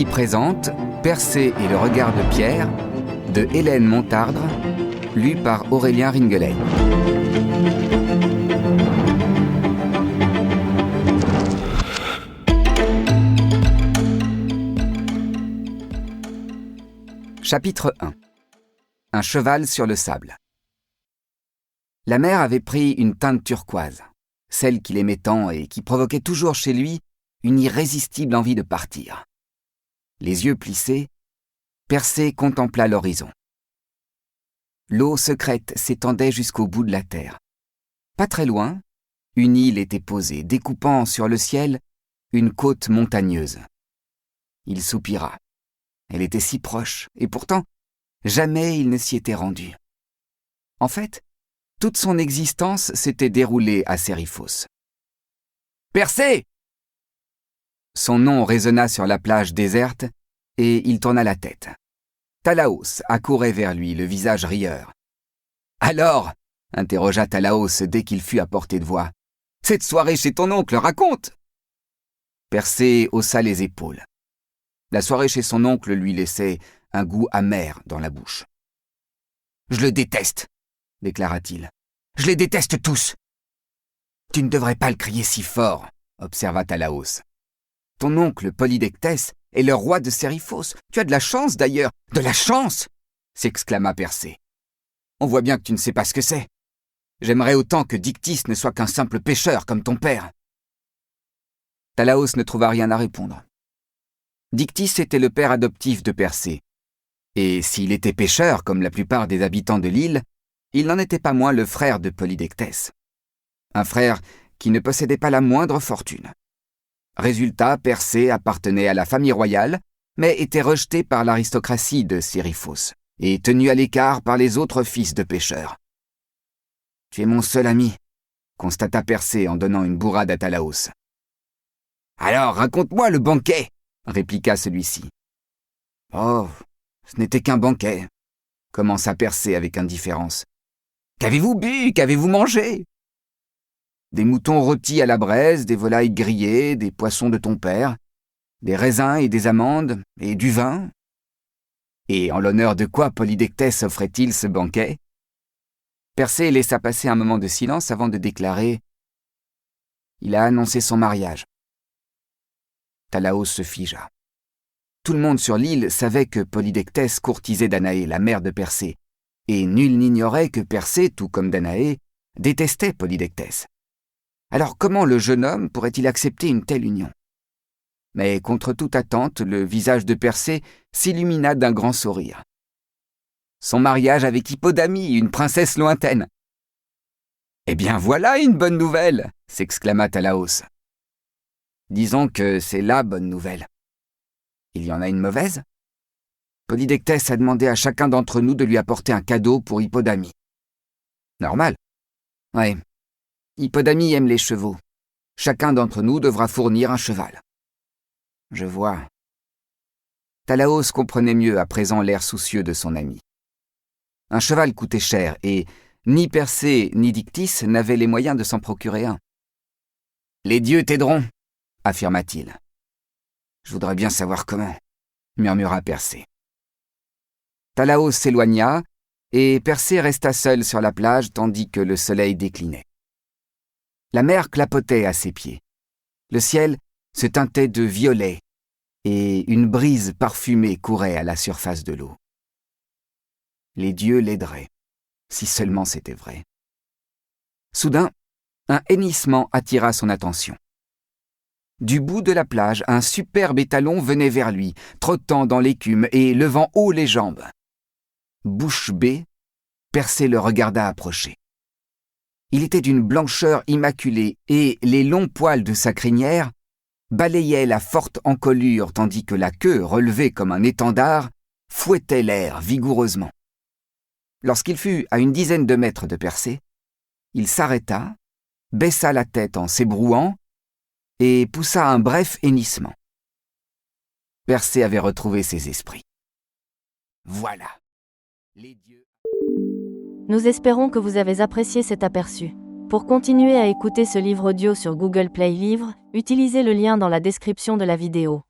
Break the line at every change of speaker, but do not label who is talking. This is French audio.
Lucie présente Persée et le regard de Pierre de Hélène Montardre, lu par Aurélien Ringeley. Chapitre 1. Un cheval sur le sable. La mer avait pris une teinte turquoise, celle qu'il aimait tant et qui provoquait toujours chez lui une irrésistible envie de partir. Les yeux plissés, Persée contempla l'horizon. L'eau secrète s'étendait jusqu'au bout de la terre. Pas très loin, une île était posée, découpant sur le ciel une côte montagneuse. Il soupira. Elle était si proche, et pourtant, jamais il ne s'y était rendu. En fait, toute son existence s'était déroulée à Sériphos. « Persée !» Son nom résonna sur la plage déserte, et il tourna la tête. Talaos accourait vers lui, le visage rieur. « Alors ?» interrogea Talaos dès qu'il fut à portée de voix. « Cette soirée chez ton oncle, raconte !» Persée haussa les épaules. La soirée chez son oncle lui laissait un goût amer dans la bouche. « Je le déteste !» déclara-t-il. « Je les déteste tous !»« Tu ne devrais pas le crier si fort !» observa Talaos. « Ton oncle Polydectès est le roi de Sériphos. Tu as de la chance d'ailleurs. De la chance !» s'exclama Persée. « On voit bien que tu ne sais pas ce que c'est. J'aimerais autant que Dictys ne soit qu'un simple pêcheur comme ton père. » Talaos ne trouva rien à répondre. Dictys était le père adoptif de Persée. Et s'il était pêcheur, comme la plupart des habitants de l'île, il n'en était pas moins le frère de Polydectès. Un frère qui ne possédait pas la moindre fortune. Résultat, Persée appartenait à la famille royale, mais était rejeté par l'aristocratie de Sériphos et tenu à l'écart par les autres fils de pêcheurs. « Tu es mon seul ami », constata Persée en donnant une bourrade à Talaos. « Alors, raconte-moi le banquet !» répliqua celui-ci. « Oh, ce n'était qu'un banquet », commença Persée avec indifférence. « Qu'avez-vous bu ? Qu'avez-vous mangé ?»« Des moutons rôtis à la braise, des volailles grillées, des poissons de ton père, des raisins et des amandes, et du vin. » Et en l'honneur de quoi Polydectès offrait-il ce banquet ? Persée laissa passer un moment de silence avant de déclarer « Il a annoncé son mariage. » Talaos se figea. Tout le monde sur l'île savait que Polydectès courtisait Danaé, la mère de Persée, et nul n'ignorait que Persée, tout comme Danaé, détestait Polydectès. Alors comment le jeune homme pourrait-il accepter une telle union ? Mais contre toute attente, le visage de Persée s'illumina d'un grand sourire. Son mariage avec Hippodamie, une princesse lointaine. « Eh bien voilà une bonne nouvelle !» s'exclama Talaos. « Disons que c'est la bonne nouvelle. Il y en a une mauvaise ? Polydectès a demandé à chacun d'entre nous de lui apporter un cadeau pour Hippodamie. » Normal. Ouais. Hippodamie aime les chevaux. Chacun d'entre nous devra fournir un cheval. Je vois. Talaos comprenait mieux à présent l'air soucieux de son ami. Un cheval coûtait cher et ni Persée ni Dictys n'avaient les moyens de s'en procurer un. « Les dieux t'aideront », affirma-t-il. « Je voudrais bien savoir comment », murmura Persée. Talaos s'éloigna et Persée resta seul sur la plage tandis que le soleil déclinait. La mer clapotait à ses pieds. Le ciel se teintait de violet et une brise parfumée courait à la surface de l'eau. Les dieux l'aideraient, si seulement c'était vrai. Soudain, un hennissement attira son attention. Du bout de la plage, un superbe étalon venait vers lui, trottant dans l'écume et levant haut les jambes. Bouche bée, Persée le regarda approcher. Il était d'une blancheur immaculée et les longs poils de sa crinière balayaient la forte encolure tandis que la queue, relevée comme un étendard, fouettait l'air vigoureusement. Lorsqu'il fut à une dizaine de mètres de Persée, il s'arrêta, baissa la tête en s'ébrouant et poussa un bref hennissement. Persée avait retrouvé ses esprits. Voilà. Les dieux...
Nous espérons que vous avez apprécié cet aperçu. Pour continuer à écouter ce livre audio sur Google Play Livres, utilisez le lien dans la description de la vidéo.